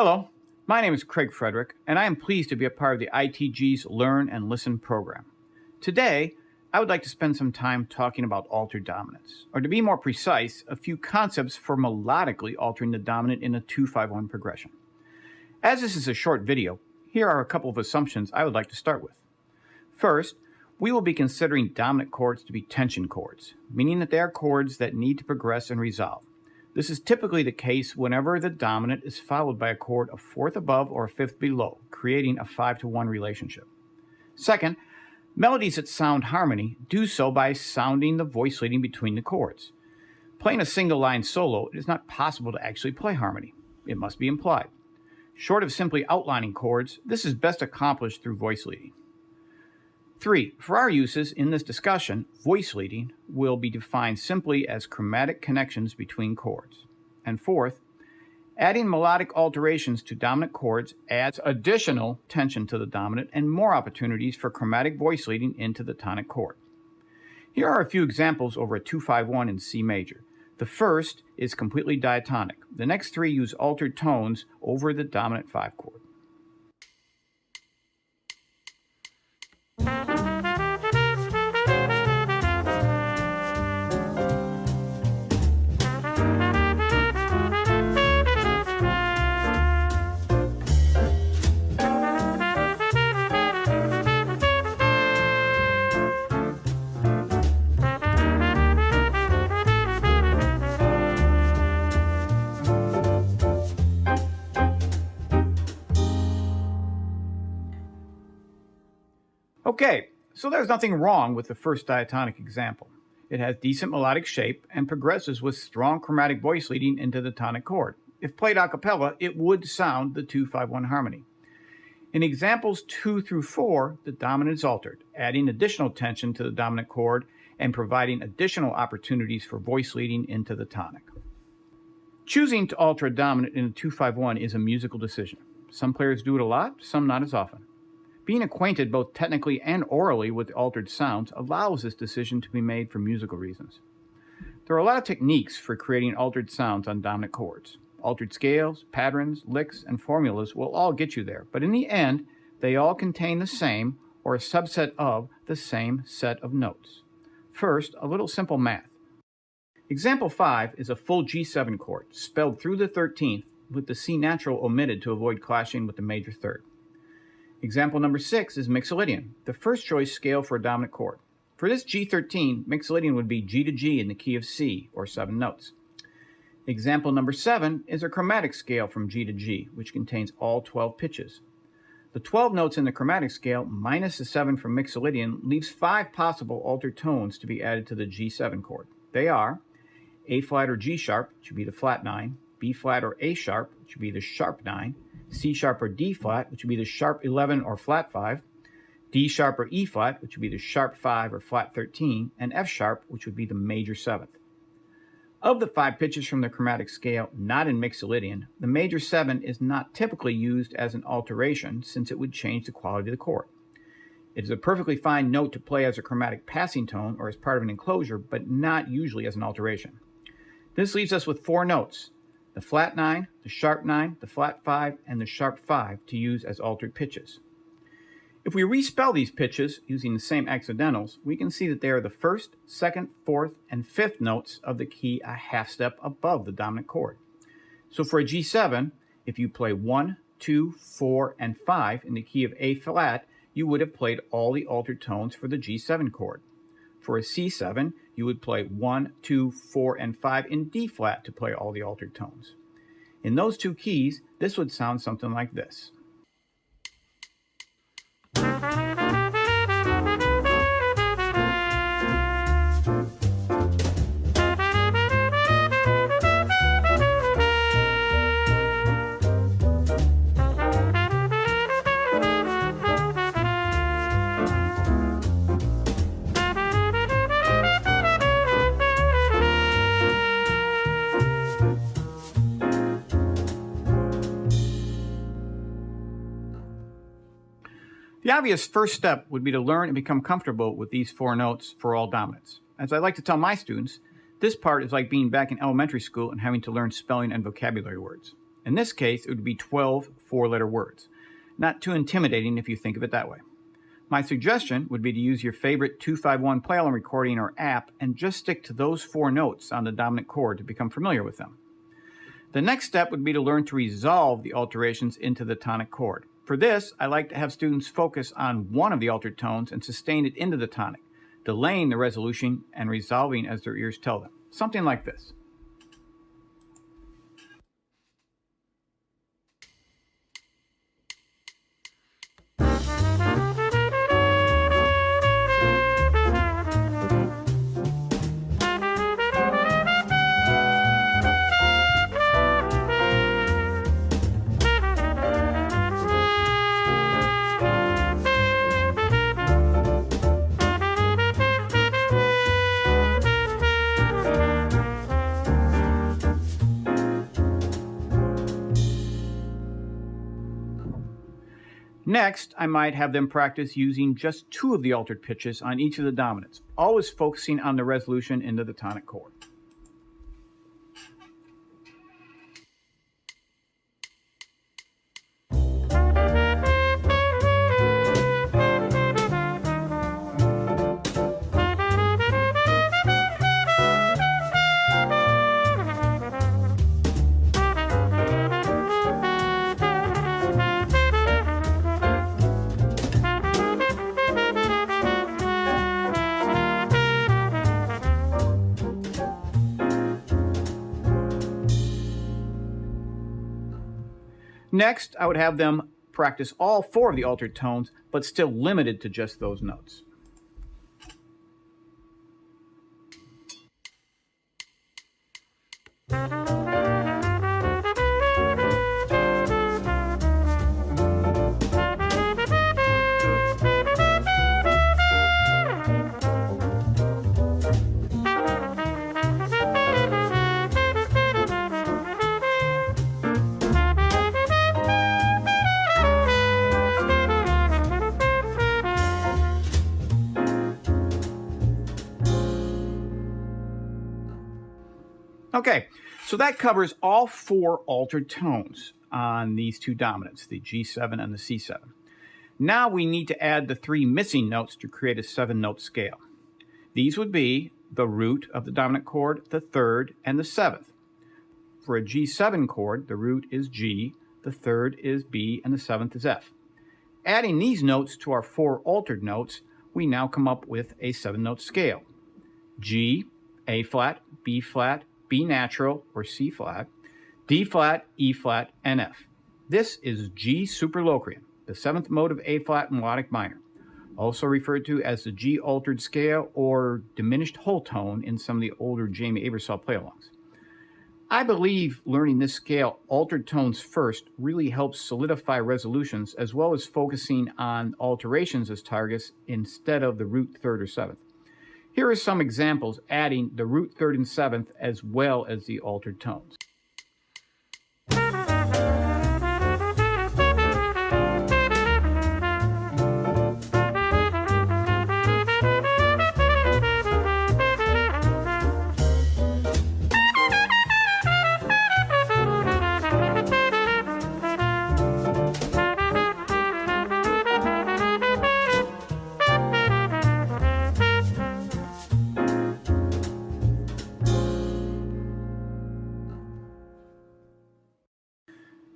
Hello, my name is Fraedrich, and I am pleased to be a part of the ITG's Learn and Listen program. Today, I would like to spend some time talking about altered dominants, or to be more precise, a few concepts for melodically altering the dominant in a 2-5-1 progression. As this is a short video, here are a couple of assumptions I would like to start with. First, we will be considering dominant chords to be tension chords, meaning that they are chords that need to progress and resolve. This is typically the case whenever the dominant is followed by a chord a fourth above or a fifth below, creating a 5-to-1 relationship. Second, melodies that sound harmony do so by sounding the voice leading between the chords. Playing a single line solo, it is not possible to actually play harmony. It must be implied. Short of simply outlining chords, this is best accomplished through voice leading. 3. For our uses in this discussion, voice leading will be defined simply as chromatic connections between chords. And fourth, adding melodic alterations to dominant chords adds additional tension to the dominant and more opportunities for chromatic voice leading into the tonic chord. Here are a few examples over a 2-5-1 in C major. The first is completely diatonic. The next three use altered tones over the dominant 5 chord. Okay, so there's nothing wrong with the first diatonic example. It has decent melodic shape and progresses with strong chromatic voice leading into the tonic chord. If played a cappella, it would sound the 2-5-1 harmony. In examples 2 through 4, the dominant is altered, adding additional tension to the dominant chord and providing additional opportunities for voice leading into the tonic. Choosing to alter a dominant in a 2-5-1 is a musical decision. Some players do it a lot, some not as often. Being acquainted both technically and orally with altered sounds allows this decision to be made for musical reasons. There are a lot of techniques for creating altered sounds on dominant chords. Altered scales, patterns, licks, and formulas will all get you there, but in the end, they all contain the same or a subset of the same set of notes. First, a little simple math. Example 5 is a full G7 chord, spelled through the 13th with the C natural omitted to avoid clashing with the major third. Example number 6 is Mixolydian, the first choice scale for a dominant chord. For this G13, Mixolydian would be G to G in the key of C, or 7 notes. Example number 7 is a chromatic scale from G to G, which contains all 12 pitches. The 12 notes in the chromatic scale minus the 7 from Mixolydian leaves 5 possible altered tones to be added to the G7 chord. They are A flat or G sharp, which would be the flat 9, B flat or A sharp, which would be the sharp 9, C sharp or D flat, which would be the sharp 11 or flat 5, D sharp or E flat, which would be the sharp 5 or flat 13, and F sharp, which would be the major 7th. Of the 5 pitches from the chromatic scale not in Mixolydian, the major 7 is not typically used as an alteration since it would change the quality of the chord. It is a perfectly fine note to play as a chromatic passing tone or as part of an enclosure, but not usually as an alteration. This leaves us with 4 notes: the flat 9, the sharp 9, the flat 5, and the sharp 5 to use as altered pitches. If we respell these pitches using the same accidentals, we can see that they are the first, second, fourth, and fifth notes of the key a half step above the dominant chord. So for a G7, if you play 1, 2, 4, and 5 in the key of A flat, you would have played all the altered tones for the G7 chord. For a C7, you would play 1, 2, 4, and 5 in D flat to play all the altered tones. In those 2 keys, this would sound something like this. The obvious first step would be to learn and become comfortable with these 4 notes for all dominants. As I like to tell my students, this part is like being back in elementary school and having to learn spelling and vocabulary words. In this case, it would be 12 four-letter words. Not too intimidating if you think of it that way. My suggestion would be to use your favorite 251 play-along recording or app and just stick to those 4 notes on the dominant chord to become familiar with them. The next step would be to learn to resolve the alterations into the tonic chord. For this, I like to have students focus on one of the altered tones and sustain it into the tonic, delaying the resolution and resolving as their ears tell them. Something like this. Next, I might have them practice using just 2 of the altered pitches on each of the dominants, always focusing on the resolution into the tonic chord. Next, I would have them practice all 4 of the altered tones, but still limited to just those notes. Okay, so that covers all 4 altered tones on these 2 dominants, the G7 and the C7. Now we need to add the 3 missing notes to create a 7-note scale. These would be the root of the dominant chord, the 3rd, and the 7th. For a G7 chord, the root is G, the 3rd is B, and the 7th is F. Adding these notes to our 4 altered notes, we now come up with a 7-note scale. G, A flat, B flat, B natural or C flat, D flat, E flat, and F. This is G superloquium, the 7th mode of A flat melodic minor, also referred to as the G altered scale or diminished whole tone in some of the older Jamie Aebersold play-alongs. I believe learning this scale altered tones first really helps solidify resolutions as well as focusing on alterations as targets instead of the root 3rd or 7th. Here are some examples adding the root 3rd and 7th as well as the altered tones.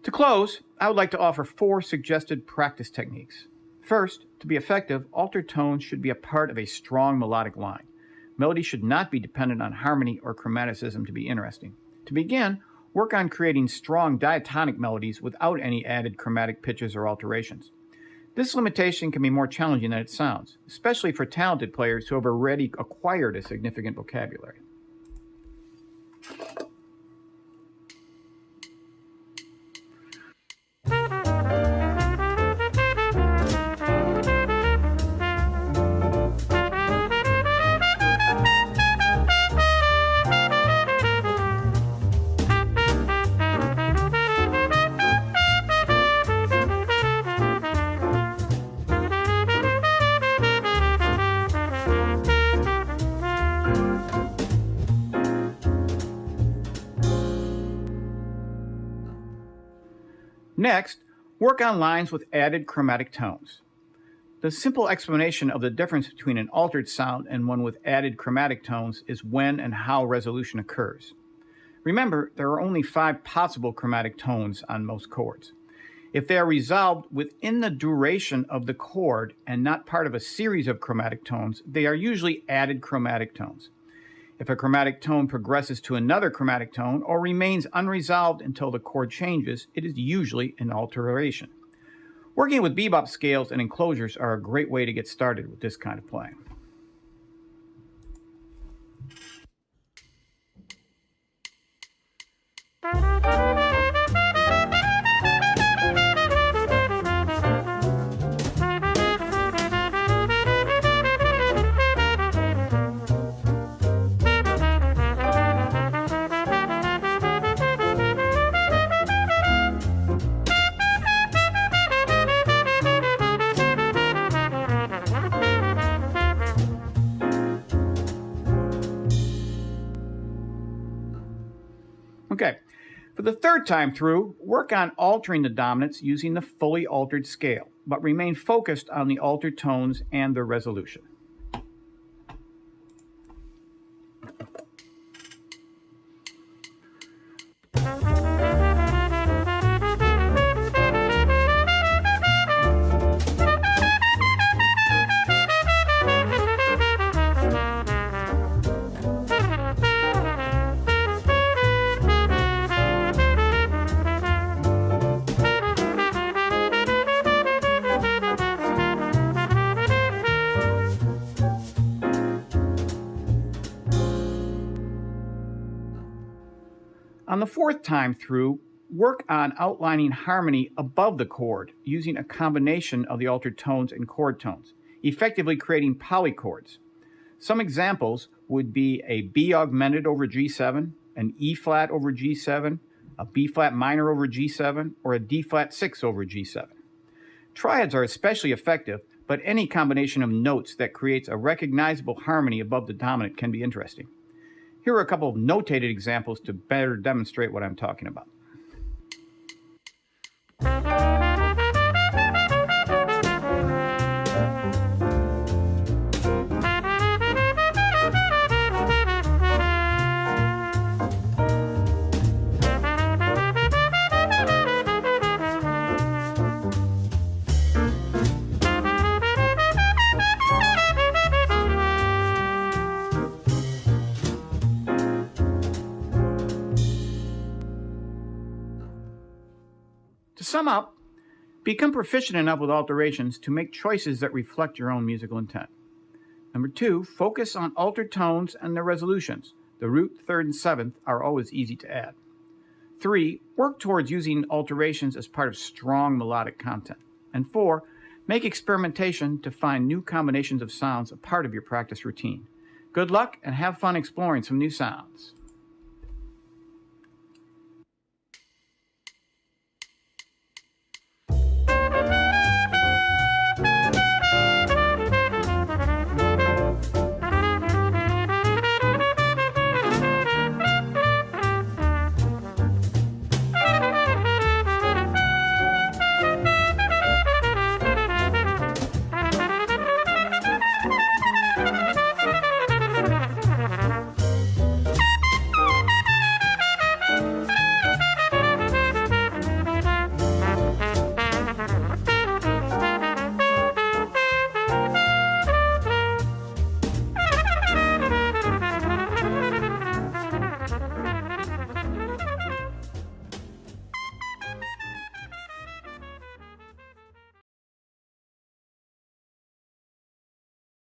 To close, I would like to offer 4 suggested practice techniques. First, to be effective, altered tones should be a part of a strong melodic line. Melody should not be dependent on harmony or chromaticism to be interesting. To begin, work on creating strong diatonic melodies without any added chromatic pitches or alterations. This limitation can be more challenging than it sounds, especially for talented players who have already acquired a significant vocabulary. Next, work on lines with added chromatic tones. The simple explanation of the difference between an altered sound and one with added chromatic tones is when and how resolution occurs. Remember, there are only 5 possible chromatic tones on most chords. If they are resolved within the duration of the chord and not part of a series of chromatic tones, they are usually added chromatic tones. If a chromatic tone progresses to another chromatic tone or remains unresolved until the chord changes, it is usually an alteration. Working with bebop scales and enclosures are a great way to get started with this kind of playing. Okay, for the third time through, work on altering the dominants using the fully altered scale, but remain focused on the altered tones and their resolution. On the fourth time through, work on outlining harmony above the chord using a combination of the altered tones and chord tones, effectively creating polychords. Some examples would be a B augmented over G7, an E flat over G7, a B flat minor over G7, or a D flat 6 over G7. Triads are especially effective, but any combination of notes that creates a recognizable harmony above the dominant can be interesting. Here are a couple of notated examples to better demonstrate what I'm talking about. To sum up, become proficient enough with alterations to make choices that reflect your own musical intent. Number 2, focus on altered tones and their resolutions. The root, third, and seventh are always easy to add. 3, work towards using alterations as part of strong melodic content. And 4, make experimentation to find new combinations of sounds a part of your practice routine. Good luck and have fun exploring some new sounds.